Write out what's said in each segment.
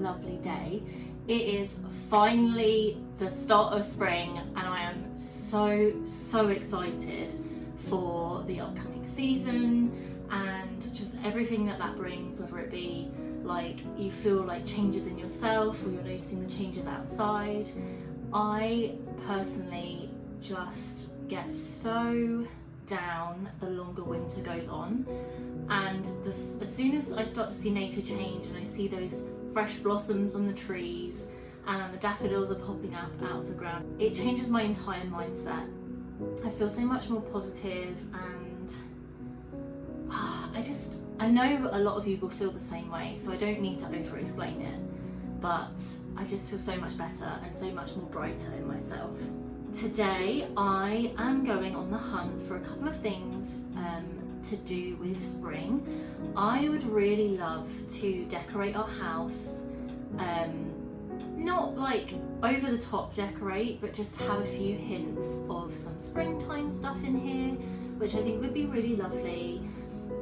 lovely day. It is finally the start of spring and I am so excited for the upcoming season and just everything that brings, whether it be like you feel like changes in yourself or you're noticing the changes outside. I personally just get so down the longer winter goes on, and as soon as I start to see nature change and I see those fresh blossoms on the trees and the daffodils are popping up out of the ground, it changes my entire mindset. I feel so much more positive, and I know a lot of you will feel the same way, so I don't need to over explain it, but I just feel so much better and so much more brighter in myself. Today I am going on the hunt for a couple of things to do with spring. I would really love to decorate our house, not like over the top decorate, but just have a few hints of some springtime stuff in here, which I think would be really lovely.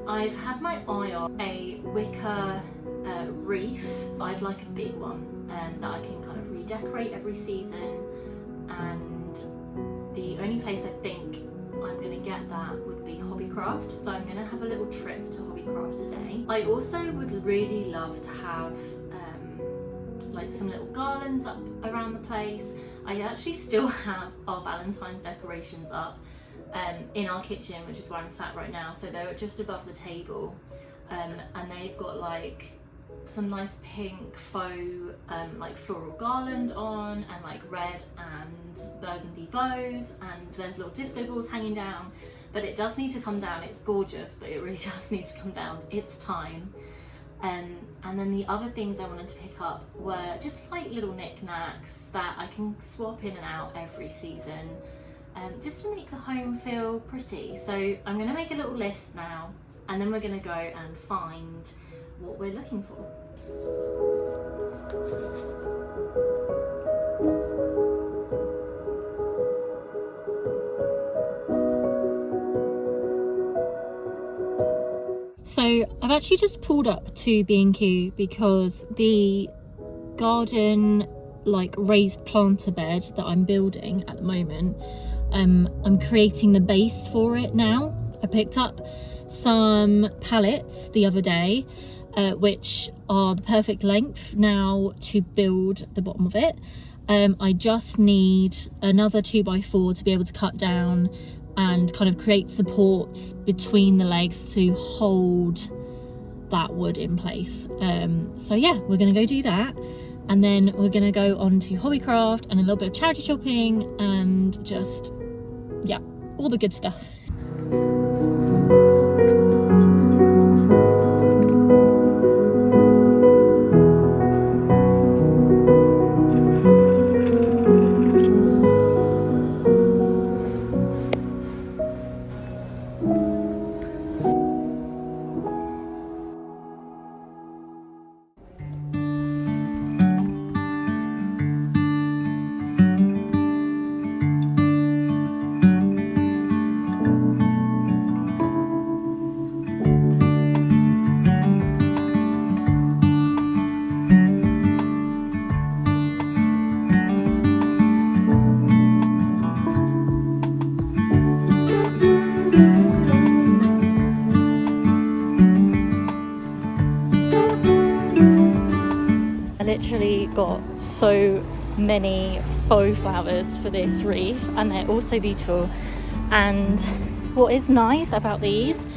I've had my eye on a wicker wreath. I'd like a big one that I can kind of redecorate every season, and the only place I think I'm going to get that would be Hobbycraft, so I'm going to have a little trip to Hobbycraft today. I also would really love to have like some little garlands up around the place. I actually still have our Valentine's decorations up in our kitchen, which is where I'm sat right now, so they're just above the table, and they've got like some nice pink faux like floral garland on, and like red and burgundy bows, and there's little disco balls hanging down, but it does need to come down. It's gorgeous, but it really does need to come down. It's time. And then the other things I wanted to pick up were just like little knickknacks that I can swap in and out every season, just to make the home feel pretty. So I'm going to make a little list now, and then we're going to go and find what we're looking for. So I've actually just pulled up to B&Q because the garden like raised planter bed that I'm building at the moment, I'm creating the base for it now. I picked up some pallets the other day, which are the perfect length now to build the bottom of it. I just need another 2x4 to be able to cut down and kind of create supports between the legs to hold that wood in place. So yeah, we're gonna go do that, and then we're gonna go on to Hobbycraft and a little bit of charity shopping and just, yeah, all the good stuff. Literally got so many faux flowers for this wreath, and they're all so beautiful. And what is nice about these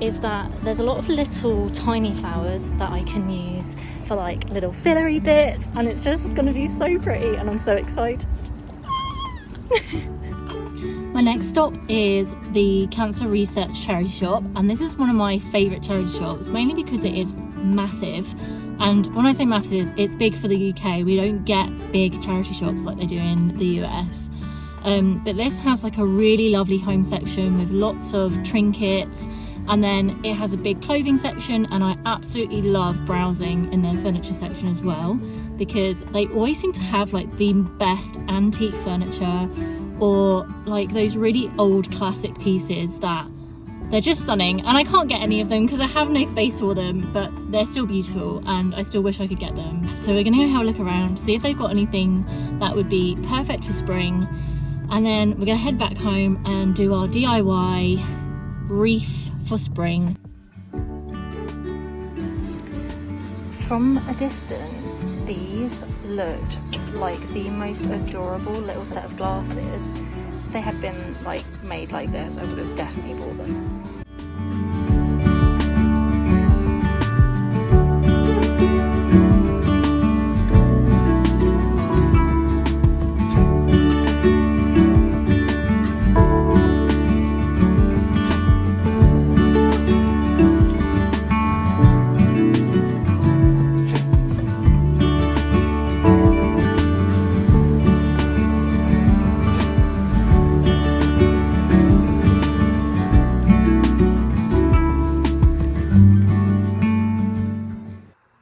is that there's a lot of little tiny flowers that I can use for like little fillery bits, and it's just going to be so pretty, and I'm so excited. My next stop is the Cancer Research charity shop, and this is one of my favourite charity shops, mainly because it is massive. And when I say massive, it's big for the UK. We don't get big charity shops like they do in the US. But this has like a really lovely home section with lots of trinkets, and then it has a big clothing section, and I absolutely love browsing in their furniture section as well, because they always seem to have like the best antique furniture, or like those really old classic pieces that They're just stunning, and I can't get any of them because I have no space for them, but they're still beautiful and I still wish I could get them. So we're gonna go have a look around, see if they've got anything that would be perfect for spring, and then we're gonna head back home and do our DIY wreath for spring. From a distance, these looked like the most adorable little set of glasses. If they had been like made like this, I would have definitely bought them.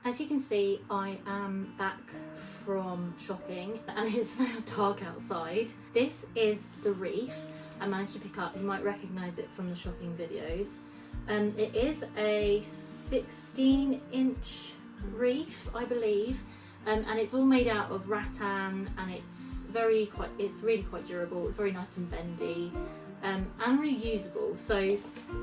As you can see, I am back from shopping and it's now dark outside. This is the wreath I managed to pick up. You might recognise it from the shopping videos. It is a 16-inch wreath, I believe, and it's all made out of rattan, and it's really quite durable, very nice and bendy. And reusable. So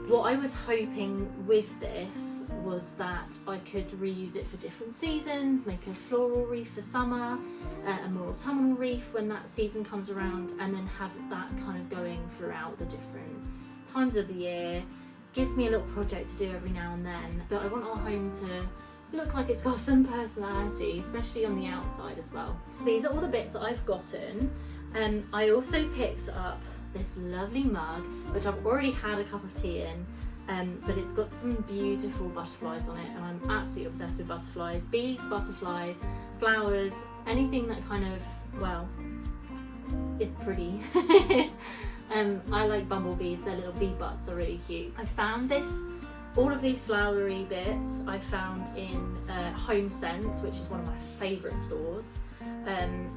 what I was hoping with this was that I could reuse it for different seasons, make a floral wreath for summer, a more autumnal wreath when that season comes around, and then have that kind of going throughout the different times of the year. Gives me a little project to do every now and then, but I want our home to look like it's got some personality, especially on the outside as well. These are all the bits that I've gotten. I also picked up this lovely mug, which I've already had a cup of tea in, but it's got some beautiful butterflies on it, and I'm absolutely obsessed with butterflies. Bees, butterflies, flowers, anything that kind of, well, is pretty. I like bumblebees, their little bee butts are really cute. I found all of these flowery bits I found in Home Scent, which is one of my favourite stores.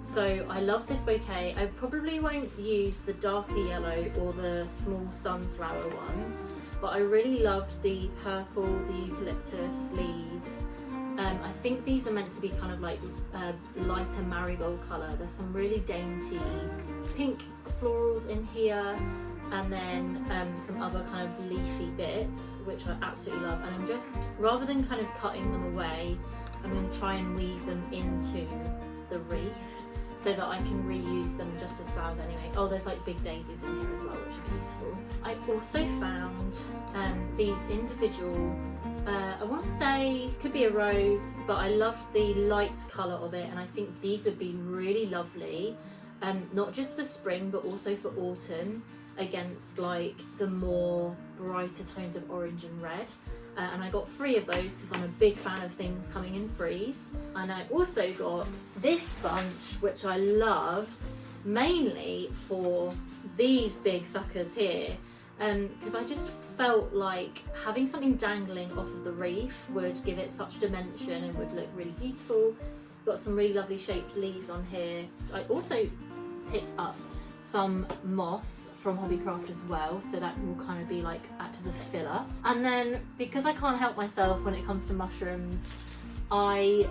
So I love this bouquet. I probably won't use the darker yellow or the small sunflower ones, but I really loved the purple, the eucalyptus leaves. I think these are meant to be kind of like lighter marigold colour. There's some really dainty pink florals in here, and then some other kind of leafy bits, which I absolutely love. And I'm just, rather than kind of cutting them away, I'm going to try and weave them into the wreath so that I can reuse them just as flowers anyway. Oh, there's like big daisies in here as well, which are beautiful. I also found these individual, I want to say could be a rose, but I loved the light colour of it, and I think these would be really lovely, not just for spring but also for autumn, against like the more brighter tones of orange and red. And I got 3 of those because I'm a big fan of things coming in threes. And I also got this bunch, which I loved mainly for these big suckers here, because I just felt like having something dangling off of the wreath would give it such dimension and would look really beautiful. Got some really lovely shaped leaves on here. I also picked up some moss from Hobbycraft as well, so that will kind of be like act as a filler. And then, because I can't help myself when it comes to mushrooms, I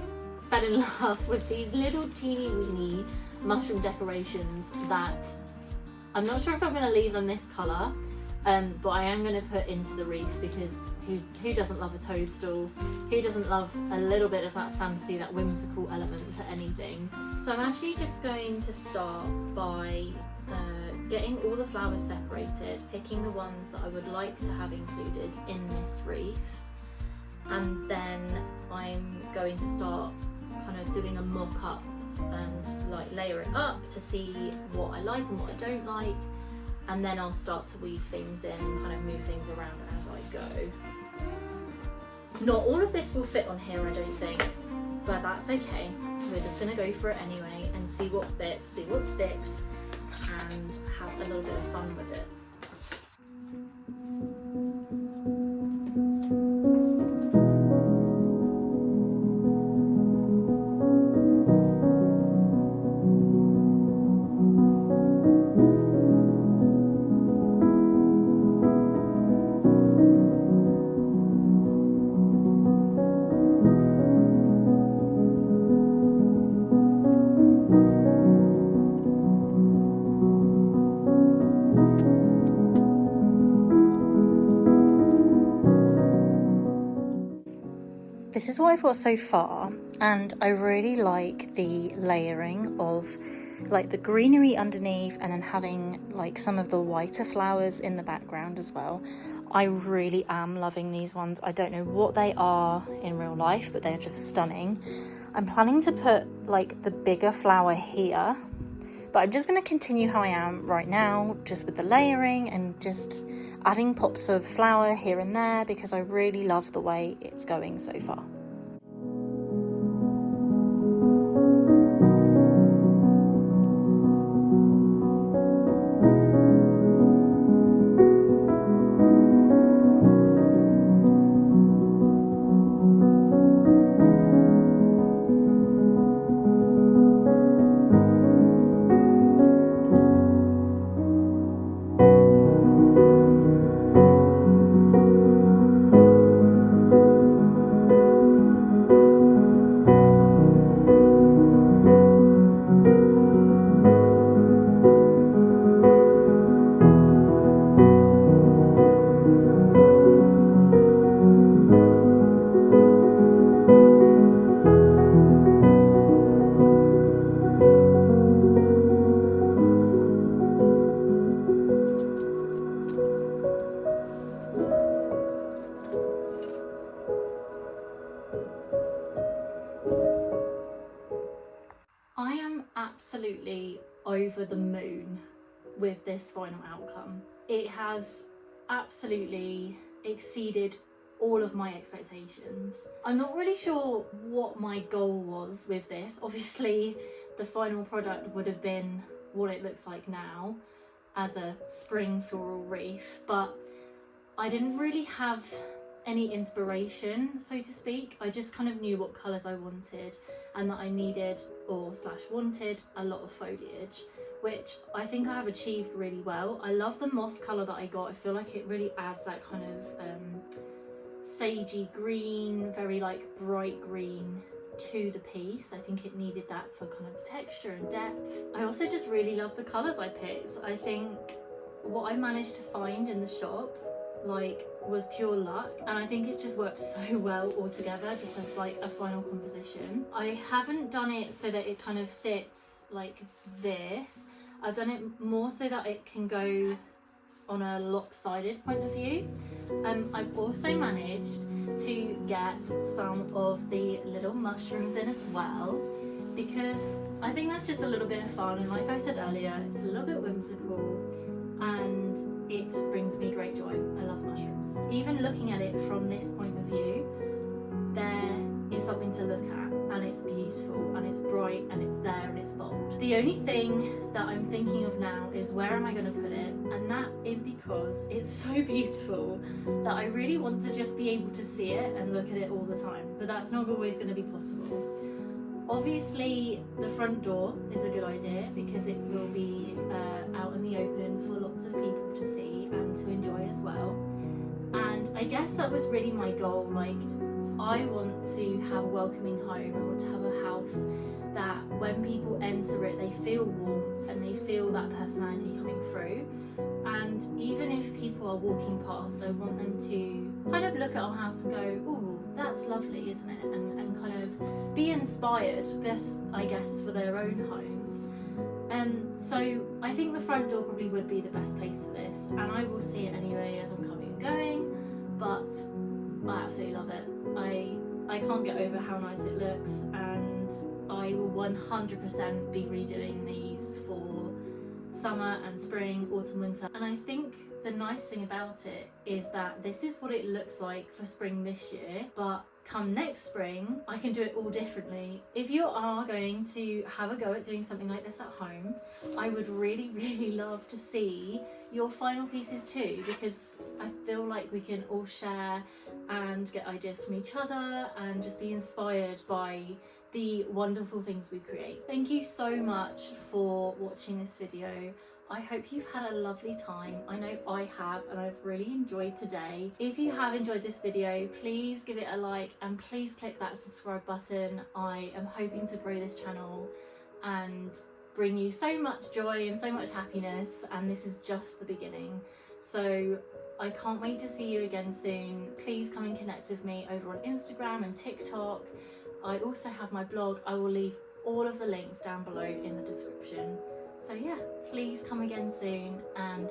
fell in love with these little teeny weeny mushroom decorations that I'm not sure if I'm going to leave them this colour, but I am going to put into the wreath, because who doesn't love a toadstool? Who doesn't love a little bit of that fancy, that whimsical element to anything? So I'm actually just going to start by getting all the flowers separated, picking the ones that I would like to have included in this wreath, and then I'm going to start kind of doing a mock-up and like layer it up to see what I like and what I don't like, and then I'll start to weave things in and kind of move things around as I go. Not all of this will fit on here, I don't think, but that's okay. We're just going to go for it anyway and see what fits, see what sticks, and have a little bit of fun with it. this is what I've got so far, and I really like the layering of like the greenery underneath and then having like some of the whiter flowers in the background as well. I really am loving these ones. I don't know what they are in real life, but they're just stunning. I'm planning to put like the bigger flower here, but I'm just going to continue how I am right now, just with the layering and just adding pops of flower here and there, because I really love the way it's going so far. I am absolutely over the moon with this final outcome. It has absolutely exceeded all of my expectations. I'm not really sure what my goal was with this. Obviously, the final product would have been what it looks like now as a spring floral wreath, but I didn't really have any inspiration, so to speak. I just kind of knew what colours I wanted and that I needed or slash wanted a lot of foliage, which I think I have achieved really well. I love the moss colour that I got. I feel like it really adds that kind of sagey green, very like bright green to the piece. I think it needed that for kind of texture and depth. I also just really love the colours I picked. I think what I managed to find in the shop like was pure luck, and I think it's just worked so well all together, just as like a final composition. I haven't done it so that it kind of sits like this. I've done it more so that it can go on a lopsided point of view. I've also managed to get some of the little mushrooms in as well, because I think that's just a little bit of fun, and like I said earlier, it's a little bit whimsical and it brings me great joy. I love mushrooms. Even looking at it from this point of view, there is something to look at, and it's beautiful and it's bright and it's there and it's bold. The only thing that I'm thinking of now is where am I going to put it, and that is because it's so beautiful that I really want to just be able to see it and look at it all the time, but that's not always going to be possible. Obviously the front door is a good idea because it will be out in the open for lots of people to see and to enjoy as well. And I guess that was really my goal. Like, I want to have a welcoming home. I want to have a house that when people enter it, they feel warmth and they feel that personality coming through. And even if people are walking past, I want them to kind of look at our house and go, oh, that's lovely, isn't it? And kind of be inspired, I guess, for their own homes. So I think the front door probably would be the best place for this, and I will see it anyway as I'm coming and going, but I absolutely love it. I can't get over how nice it looks, and I will 100% be redoing these for summer and spring, autumn, winter. And I think the nice thing about it is that this is what it looks like for spring this year, but come next spring I can do it all differently. If you are going to have a go at doing something like this at home, I would really love to see your final pieces too, because I feel like we can all share and get ideas from each other and just be inspired by the wonderful things we create. Thank you so much for watching this video. I hope you've had a lovely time. I know I have, and I've really enjoyed today. If you have enjoyed this video, please give it a like and please click that subscribe button. I am hoping to grow this channel, and bring you so much joy and so much happiness, and this is just the beginning. So I can't wait to see you again soon. Please come and connect with me over on Instagram and TikTok. I also have my blog. I will leave all of the links down below in the description. So yeah, please come again soon, and